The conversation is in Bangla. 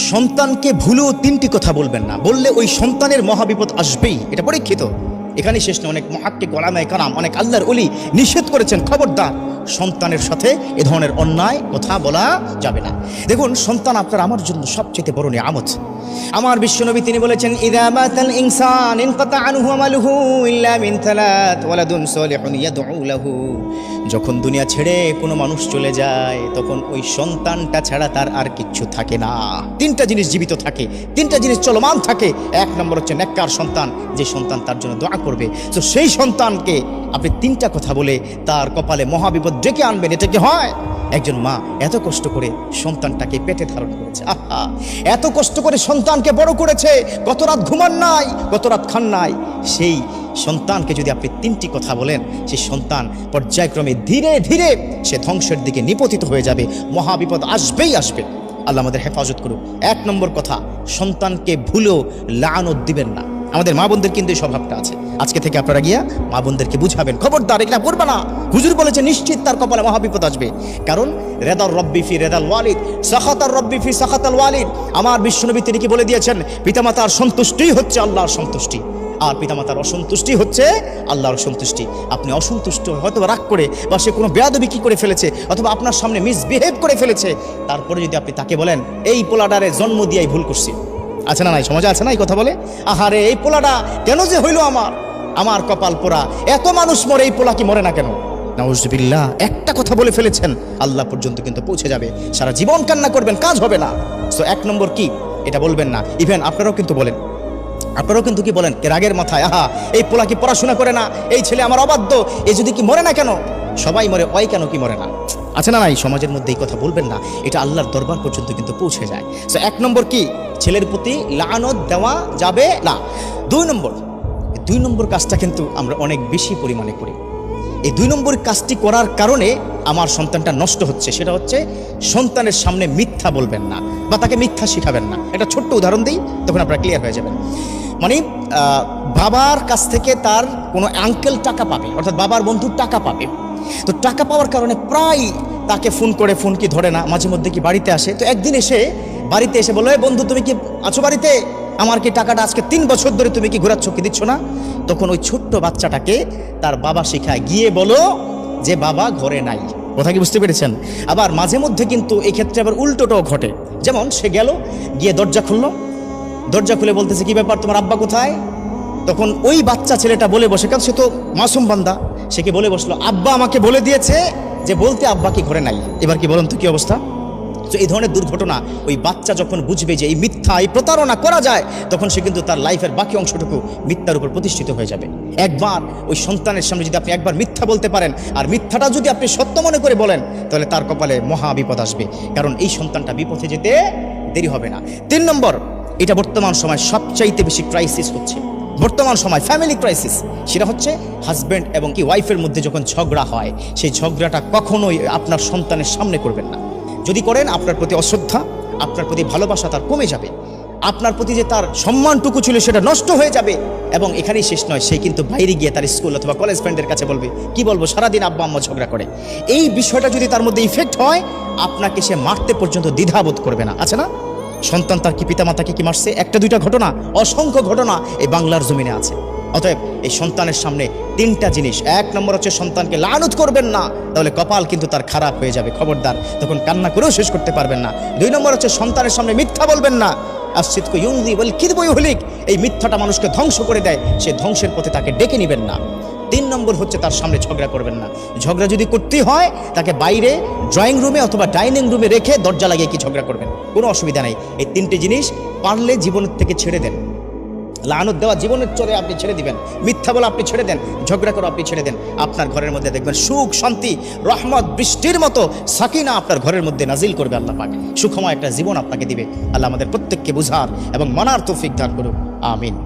সন্তানকে ভুলেও তিনটি কথা বলবেন না, বললে ওই সন্তানের মহাবিপদ আসবেই, এটা পরীক্ষিত। এখানে শেষ না, অনেক মুহাক্কিক উলামায়ে কেরাম, অনেক আল্লাহর ওলি নিষেধ করেছেন, খবরদার সন্তানের সাথে এ ধরনের অন্যায় কথা বলা যাবে না। দেখুন, সন্তান আপনার আমার জন্য সবচেয়ে বড় নিয়ামত। আমার বিশ্বনবী তিনি বলেছেন, ইযা মাতাল ইনসান ইনকাতা আনহু আমালুহু ইল্লা মিন থালাত ওয়ালাদুন সালিহুন ইয়াদউ লাহু। যখন দুনিয়া ছেড়ে কোনো মানুষ চলে যায়, তখন ওই সন্তানটা ছাড়া তার আর কিচ্ছু থাকে না। তিনটা জিনিস জীবিত থাকে, তিনটা জিনিস চলমান থাকে। এক নম্বর হচ্ছে নেককার সন্তান, যে সন্তান তার জন্য দোয়া করবে। তো সেই সন্তানকে আপনি তিনটা কথা বলে তার কপালে মহাবিপদ ডেকে আনবেন, এটা কি হয়? একজন মা এত কষ্ট করে সন্তানটাকে পেটে ধারণ করেছে, আহা, এত কষ্ট করে সন্তানকে বড় করেছে, কত রাত ঘুমান নাই, কত রাত খান নাই। সেই সন্তানকে যদি আপনি তিনটি কথা বলেন, সেই সন্তান পর্যায়ক্রমে ধীরে ধীরে সে ধ্বংসের দিকে নিপতিত হয়ে যাবে, মহাবিপদ আসবেই আসবে। আল্লাহ আমাদের হেফাজত করুক। এক নম্বর কথা, সন্তানকে ভুলেও লানত দিবেন না। আমাদের মা বোনদের কিন্তু এই স্বভাবটা আছে। আজকে থেকে আপনারা গিয়া মা বোনদেরকে বুঝাবেন, খবরদার এগুলা করবে না। হুজুর বলেছে নিশ্চিত তার কপালে মহাবিপদ আসবে। কারণ রেদার রব্বি ফি রেদাল ওয়ালিদ, সাখাতার রব্বি ফি সাখাতাল ওয়ালিদ। আমার বিশ্বনবী তিনি কি বলে দিয়েছেন, পিতামাতার সন্তুষ্টিই হচ্ছে আল্লাহর সন্তুষ্টি, আর পিতামাতার অসন্তুষ্টি হচ্ছে আল্লাহর সন্তুষ্টি। আপনি অসন্তুষ্ট, হয়তো রাগ করে, বা সে কোনো বেয়াদবি কি করে ফেলেছে, অথবা আপনার সামনে মিসবিহেভ করে ফেলেছে, তারপরে যদি আপনি তাকে বলেন, এই পোলাডারে জন্ম দিয়াই ভুল করছি, আছে না নাই, সমাজে আছে না এই কথা বলে, আহারে এই পোলাটা কেন যে হইল, আমার কপাল পোড়া, এত মানুষ মরে, এই পোলা কি মরে না কেন? নাউজুবিল্লাহ, একটা কথা বলে ফেলেছেন, আল্লাহ পর্যন্ত কিন্তু পৌঁছে যাবে। সারা জীবন কান্না করবেন, কাজ হবে না। সো এক নম্বর কি, এটা বলবেন না। ইভেন আপনারাও কিন্তু বলেন, আপনারাও কিন্তু কি বলেন রাগের মাথায়, আহা এই পোলা কি পড়াশোনা করে না, এই ছেলে আমার অবাধ্য, এ যদি কি মরে না কেন, সবাই মরে, ওই কেন কি মরে না, আছে না নাই, সমাজের মধ্যে এই কথা বলবেন না। এটা আল্লাহর দরবার পর্যন্ত কিন্তু পৌঁছে যায়। সো এক নম্বর কি, ছেলের প্রতি লানত দেওয়া যাবে না। দুই নম্বর কাজটা কিন্তু আমরা অনেক বেশি পরিমাণে করি। এই দুই নম্বর কাজটি করার কারণে আমার সন্তানটা নষ্ট হচ্ছে, সেটা হচ্ছে সন্তানের সামনে মিথ্যা বলবেন না, বা তাকে মিথ্যা শিখাবেন না। একটা ছোট্ট উদাহরণ দিই, তখন আপনারা ক্লিয়ার হয়ে যাবেন। মানে বাবার কাছ থেকে তার কোনো আঙ্কেল টাকা পাবে, অর্থাৎ বাবার বন্ধু টাকা পাবে। তো টাকা পাওয়ার কারণে প্রায় তাকে ফোন করে, ফোন কি ধরে না, মাঝে মধ্যে কি বাড়িতে আসে। তো একদিন বাড়িতে এসে বলো, বন্ধু তুমি কি আছো বাড়িতে, আমার কি টাকাটা আজকে 3 বছর ধরে তুমি কি ঘোরাচ্ছ, কি দিচ্ছ না? তখন ওই ছোট্ট বাচ্চাটাকে তার বাবা শেখায়, গিয়ে বলো যে বাবা ঘরে নাই। কথা কি বুঝতে পেরেছেন? আবার মাঝে মধ্যে কিন্তু এই ক্ষেত্রে আবার উল্টোটাও ঘটে। যেমন সে গেল, গিয়ে দরজা খুলে বলতেছে, কি ব্যাপার, তোমার আব্বা কোথায়? তখন ওই বাচ্চা ছেলেটা বলে বসে, কারণ সে তো মাসুম বান্দা, সে কি বলে বসলো, আব্বা আমাকে বলে দিয়েছে যে বলতে আব্বা কি ঘরে নাই। এবার কি বলুন তো কি অবস্থা? তো এই ধরনের দুর্ঘটনা ওই বাচ্চা যখন বুঝবে যে এই মিথ্যা, এই প্রতারণা করা যায়, তখন সে কিন্তু তার লাইফের বাকি অংশটুকু মিথ্যার উপর প্রতিষ্ঠিত হয়ে যাবে। একবার ওই সন্তানের সামনে যদি আপনি একবার মিথ্যা বলতে পারেন, আর মিথ্যাটা যদি আপনি সত্য মনে করে বলেন, তাহলে তার কপালে মহা বিপদ আসবে, কারণ এই সন্তানটা বিপথে যেতে দেরি হবে না। 3 নম্বর, এটা বর্তমান সময় সবচাইতে বেশি ক্রাইসিস হচ্ছে, বর্তমান সময় ফ্যামিলি ক্রাইসিস। সেটা হচ্ছে হাজব্যান্ড এবং কি ওয়াইফের মধ্যে যখন ঝগড়া হয়, সেই ঝগড়াটা কখনোই আপনার সন্তানের সামনে করবেন না। যদি করেন, আপনার প্রতি অশ্রদ্ধা, আপনার প্রতি ভালোবাসা তার কমে যাবে, আপনার প্রতি যে তার সম্মানটুকু ছিল সেটা নষ্ট হয়ে যাবে। এবং এখানেই শেষ নয়, সে কিন্তু বাইরে গিয়ে তার স্কুল অথবা কলেজ ফ্রেন্ডের কাছে বলবে, কি বলবো, সারাদিন আব্বা আম্মা ঝগড়া করে। এই বিষয়টা যদি তার মধ্যে ইফেক্ট হয়, আপনাকে সে মারতে পর্যন্ত দ্বিধাবোধ করবে না, আছে না? সন্তান তার কি পিতামাতাকে কি মারছে? একটা দুইটা ঘটনা, অসংখ্য ঘটনা এই বাংলার জমিনে আছে। অতএব এই সন্তানের সামনে 3টা জিনিস। 1 নম্বর হচ্ছে সন্তানকে লানত করবেন না, তাহলে কপাল কিন্তু তার খারাপ হয়ে যাবে, খবরদার, তখন কান্না করেও শেষ করতে পারবেন না। 2 নম্বর হচ্ছে সন্তানের সামনে মিথ্যা বলবেন না, আসিদকু ইউনজি ওয়াল কিযবু ইহলিক। এই মিথ্যাটা মানুষকে ধ্বংস করে দেয়, সে ধ্বংসের পথে তাকে ডেকে নেবেন না। 3 নম্বর হচ্ছে তার সামনে ঝগড়া করবেন না। ঝগড়া যদি করতেই হয়, তাকে বাইরে ড্রয়িং রুমে অথবা ডাইনিং রুমে রেখে দরজা লাগিয়ে কি ঝগড়া করবেন, কোনো অসুবিধা নেই। এই 3টে জিনিস পারলে জীবনের থেকে ছেড়ে দেন। লানত দেওয়া জীবনের চলে আপনি ছেড়ে দিবেন, মিথ্যা বলা আপনি ছেড়ে দেন, ঝগড়া করা আপনি ছেড়ে দেন। আপনার ঘরের মধ্যে দেখবেন সুখ, শান্তি, রহমত, বৃষ্টির মতো সাকিনা আপনার ঘরের মধ্যে নাজিল করবে আল্লাহ পাক। সুখময় একটা জীবন আপনাকে দিবে। আল্লাহ আমাদের প্রত্যেককে বুঝার এবং মানার তৌফিক দান করুন, আমিন।